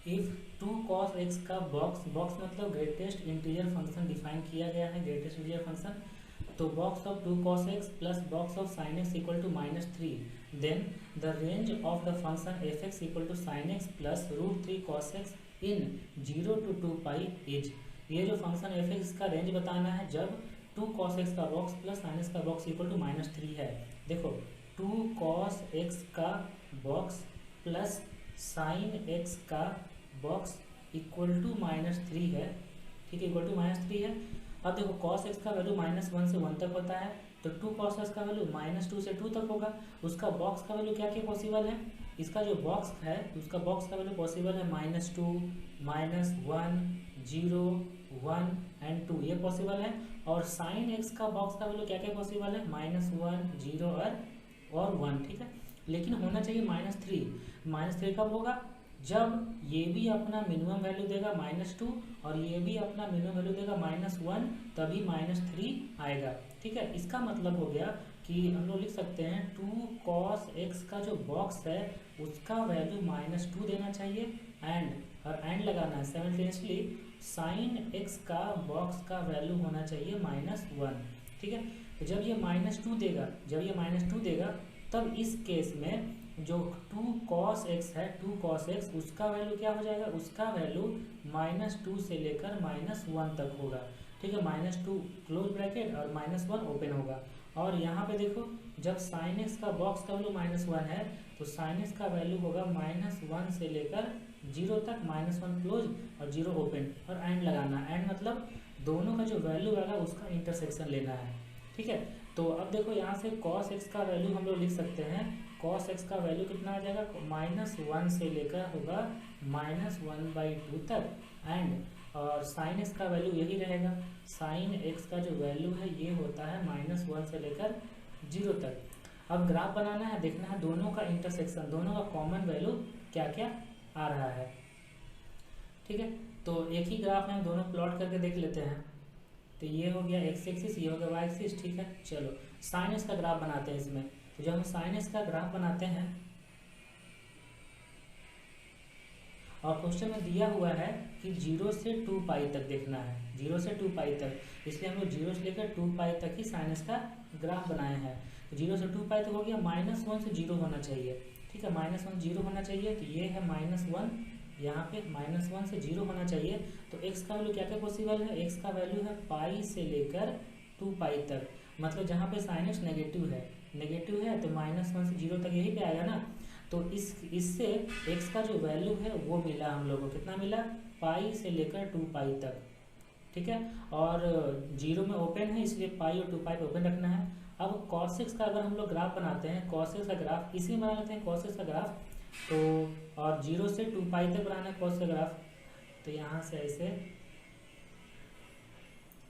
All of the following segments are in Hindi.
इफ 2 cos x का बॉक्स मतलब ग्रेटेस्ट इंटीजर फंक्शन डिफाइन किया गया है, ग्रेटेस्ट इंटीजर फंक्शन, तो box of 2 cos x plus box of sin x equal to -3, then the range of the function f(x) equal to sin x plus √3 cos x in 0 to 2 pi is. ये जो फंक्शन f(x) का रेंज बताना है जब 2 cos x का बॉक्स प्लस sin x का बॉक्स इक्वल टू -3 है। देखो 2 cos x का बॉक्स प्लस sin x का बॉक्स इक्वल टू -3 है, ठीक है, इक्वल टू -3 है। अब देखो cos x का वैल्यू -1 से 1 तक होता है, तो 2 cos x का वैल्यू -2 से 2 तक होगा। उसका बॉक्स का वैल्यू क्या क्या पॉसिबल है, इसका जो बॉक्स है उसका बॉक्स का वैल्यू पॉसिबल है -2, -1, 0, 1 एंड 2, ये पॉसिबल है। और sin x का बॉक्स का वैल्यू क्या क्या पॉसिबल है, -1, 0 और 1, ठीक है। लेकिन होना चाहिए -3। -3 कब होगा, जब ये भी अपना मिनिमम वैल्यू देगा -2 और ये भी अपना मिनिमम वैल्यू देगा -1, तभी -3 आएगा, ठीक है। इसका मतलब हो गया कि हम लोग लिख सकते हैं 2 cos x का जो बॉक्स है उसका वैल्यू -2 देना चाहिए एंड लगाना है साइमल्टेनियसली sin x का बॉक्स का वैल्यू होना चाहिए -1, ठीक है। तो जब ये -2 देगा तब इस केस में जो 2 cos x है, 2 cos x उसका वैल्यू क्या हो जाएगा, उसका वैल्यू -2 से लेकर -1 तक होगा, ठीक है। -2 क्लोज ब्रैकेट और -1 ओपन होगा। और यहाँ पे देखो जब sin x का बॉक्स का वैल्यू -1 है तो sin x का वैल्यू होगा -1 से लेकर 0 तक, -1 क्लोज और 0 ओपन और एंड लगाना। एंड मतलब दोनों का जो वैल्यू आएगा उसका इंटरसेक्शन लेना है, ठीक है। तो अब देखो यहाँ से cos x का वैल्यू हम लोग लिख सकते हैं, cos x का वैल्यू कितना आ जाएगा, -1 से लेकर होगा -1/2 तक एंड और sin x का वैल्यू यही रहेगा। sin x का जो वैल्यू है ये होता है -1 से लेकर 0 तक। अब ग्राफ बनाना है, देखना है दोनों का इंटरसेक्शन, दोनों का कॉमन वैल्यू क्या क्या आ रहा है, ठीक है। तो एक ही ग्राफ में हम दोनों प्लॉट करके देख लेते हैं। तो ये हो गया x एक्सिस, ये हो गया y एक्सिस, ठीक है। चलो sin x का ग्राफ बनाते हैं इसमें। तो जब हम sin x का ग्राफ बनाते हैं और क्वेश्चन में दिया हुआ है कि 0 से 2 पाई तक देखना है, 0 से 2 पाई तक, इसलिए हम लोग 0 से लेकर 2 पाई तक ही sin x का ग्राफ बनाए हैं। तो 0 से 2 पाई तक हो गया, -1 से 0 होना चाहिए, ठीक है, -1 0 होना चाहिए। तो ये है -1, यहाँ पे -1 से 0 होना चाहिए। तो x का वैल्यू क्या क्या पॉसिबल है, x का वैल्यू है पाई से लेकर 2 पाई तक, मतलब जहाँ पे sin x नेगेटिव है तो -1 से 0 तक यही पे आएगा ना। तो इससे x का जो वैल्यू है वो मिला हम लोगों को, कितना मिला, पाई से लेकर 2 पाई तक, ठीक है। और 0 में ओपन है इसलिए पाई और 2 पाई पे ओपन रखना है। अब cos x का अगर हम लोग ग्राफ बनाते हैं, cos x का ग्राफ इसी में बना लेते हैं cos x का ग्राफ, तो और 0 से 2 पाई तक बनाना है cos का ग्राफ। तो यहाँ से ऐसे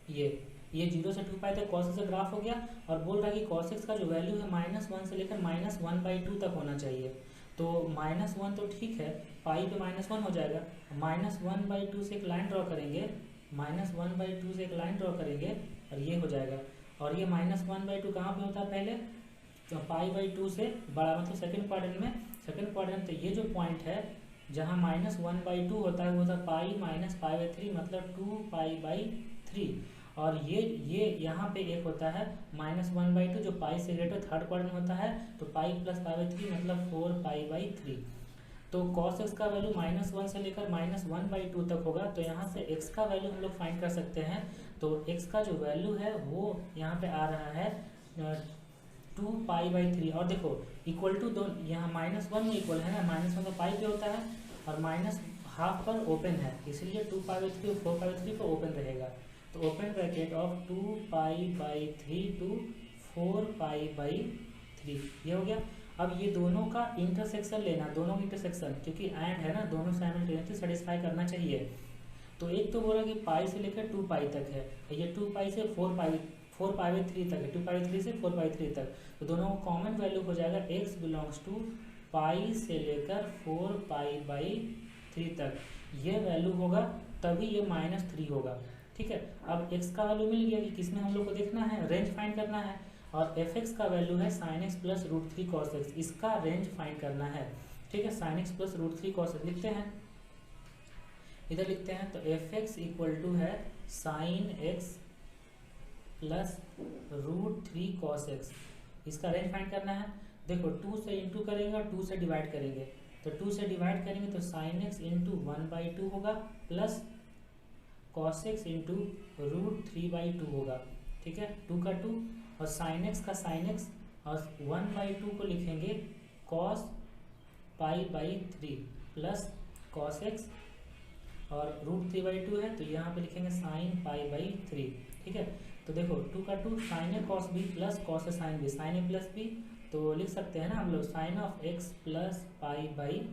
ये 0 से 2 पाई तक cos का ग्राफ हो गया और बोल रहा है कि cos x का जो वैल्यू है -1 से लेकर -1/2 तक होना चाहिए। तो -1 तो ठीक है, पाई पे -1 हो जाएगा, -1/2 से एक लाइन ड्रॉ करेंगे, -1/2 से एक लाइन ड्रॉ करेंगे और ये हो जाएगा। और ये -1/2 कहाँ पे होता है पहले, तो पाई/2 से बड़ा, मतलब सेकंड क्वाड्रेंट। तो ये जो पॉइंट है जहाँ -1/2 होता है वो होता है पाई -पाई/3, मतलब 2 पाई/3। और ये यहाँ पे एक होता है -1/2 जो पाई से ग्रेटर थर्ड क्वाड्रेंट होता है, तो पाई प्लस पाई/3 मतलब 4 पाई/3। तो cos x का वैल्यू -1 से लेकर -1/2 तक होगा। तो यहाँ से x का वैल्यू हम लोग फाइंड कर सकते हैं। तो x का जो वैल्यू है वो यहाँ पे आ रहा है 2 पाई/3। और देखो इक्वल टू दो, यहाँ -1 में इक्वल है ना, -1 तो पाई पे होता है और -½ पर ओपन है, इसलिए 2 पाई/3 और 4 पाई/3 पर ओपन रहेगा। तो ओपन ब्रैकेट ऑफ 2 पाई/3 टू 4 पाई/3, ये हो गया। अब ये दोनों का इंटरसेक्शन लेना, दोनों का इंटरसेक्शन, क्योंकि एंड है ना, दोनों साइमल्टेनियसली सेटिस्फाई करना चाहिए। तो एक तो बोला कि पाई से लेकर 2 पाई तक है, ये 2 पाई से 4 पाई/3 तक है, 2 पाई/3 से 4 पाई/3 तक। तो दोनों का कॉमन वैल्यू हो जाएगा x बिलोंग्स टू पाई से लेकर 4 पाई/3 तक, ये वैल्यू होगा, तभी ये -3 होगा, ठीक है। अब x का वैल्यू मिल गया कि किसमें हम लोग को देखना है, रेंज फाइंड करना है। और f(x) का वैल्यू है sin x plus √3 cos x, इसका रेंज फाइंड करना है, ठीक है। sin x plus √3 cos x लिखते हैं। इधर लिखते हैं तो एफ एक्स इक्वल टू है sine x plus root 3 cos x. इसका रेंज फाइंड करना है। देखो 2 से इंटू करेंगे और 2 से डिवाइड करेंगे, तो 2 से डिवाइड करेंगे तो साइन एक्स इंटू 1/2 होगा plus cos x into root 3/2 होगा। ठीक है, 2 का 2 और साइन एक्स का साइन एक्स और 1/2 को लिखेंगे कॉस π/3 प्लस कॉस एक्स और रूट 3/2 है तो यहाँ पे लिखेंगे साइन π/3। ठीक है, तो देखो 2 का 2 sign A cos B plus cos A sine B, sign A plus B तो लिख सकते हैं ना हम लोग साइन ऑफ एक्स प्लस π/3।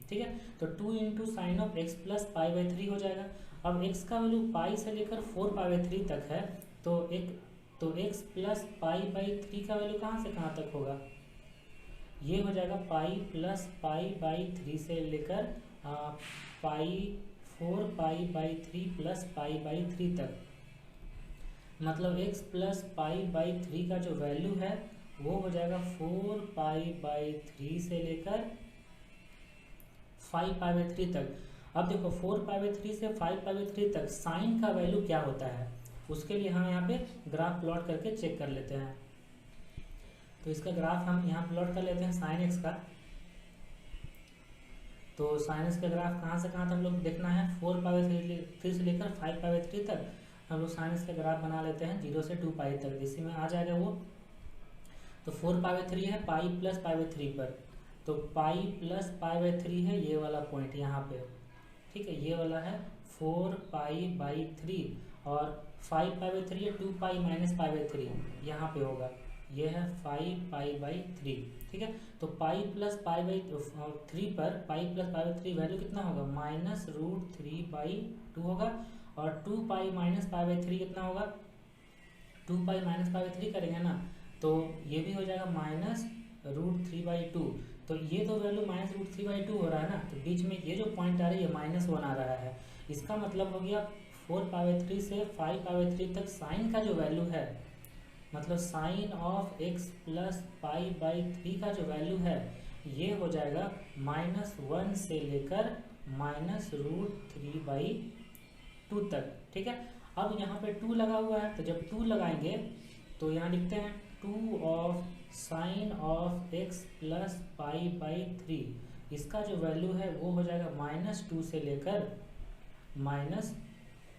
ठीक है, तो 2 into sine of x plus π/3 हो जाएगा। अब x का वैल्यू पाई से लेकर 4π/3 तक है तो x प्लस π/3 का वैल्यू कहाँ से कहाँ तक होगा, ये हो जाएगा पाई प्लस π/3 से लेकर 4π/3 प्लस π/3 तक। मतलब x प्लस π/3 का जो वैल्यू है वो हो जाएगा 4π/3 से लेकर 5π/3 तक। अब देखो 4π/3 से 5π/3 तक साइन का वैल्यू क्या होता है, उसके लिए हम यहाँ पे ग्राफ प्लॉट करके चेक कर लेते हैं। तो इसका ग्राफ हम यहाँ प्लॉट कर लेते हैं साइन एक्स का। तो साइन एक्स का ग्राफ कहाँ से कहाँ तक हम लोग देखना है, 4π/3 से लेकर 5π/3 तक हम लोग साइन एक्स का ग्राफ बना लेते हैं 0 से 2π तक, इसी में आ जाएगा वो। तो 4π/3 है पाई प्लस π/3 पर, तो पाई प्लस π/3 है ये वाला पॉइंट यहाँ पे। ठीक है, ये वाला है 4π/3 और 5π/3 है 2π माइनस π/3 यहाँ पे होगा, ये है 5π/3। ठीक है, तो पाई प्लस π/3 पर पाई प्लस π/3 वैल्यू कितना होगा, माइनस रूट 3/2 होगा और 2π माइनस π/3 कितना होगा, 2π माइनस π/3 करेंगे ना तो ये भी हो जाएगा माइनस रूट 3/2। तो ये तो वैल्यू माइनस रूट 3/2 हो रहा है ना, तो बीच में ये जो पॉइंट आ रही है -1 आ रहा है। इसका मतलब हो गया 4π/3 से 5π/3 तक साइन का जो वैल्यू है, मतलब साइन ऑफ x प्लस π/3 का जो वैल्यू है ये हो जाएगा -1 से लेकर माइनस रूट 3/2 तक। ठीक है, अब यहाँ पे 2 लगा हुआ है तो जब 2 लगाएंगे तो यहाँ लिखते हैं 2 of sine of x plus π/3, इसका जो वैल्यू है वो हो जाएगा -2 से लेकर माइनस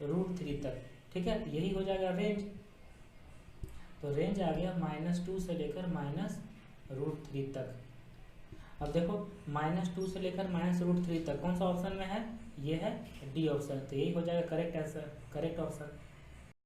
रूट 3 तक। ठीक है, यही हो जाएगा रेंज। तो रेंज आ गया -2 से लेकर माइनस रूट 3 तक। अब देखो -2 से लेकर माइनस रूट 3 तक कौन सा ऑप्शन में है, ये है डी ऑप्शन, तो यही हो जाएगा करेक्ट आंसर, करेक्ट ऑप्शन।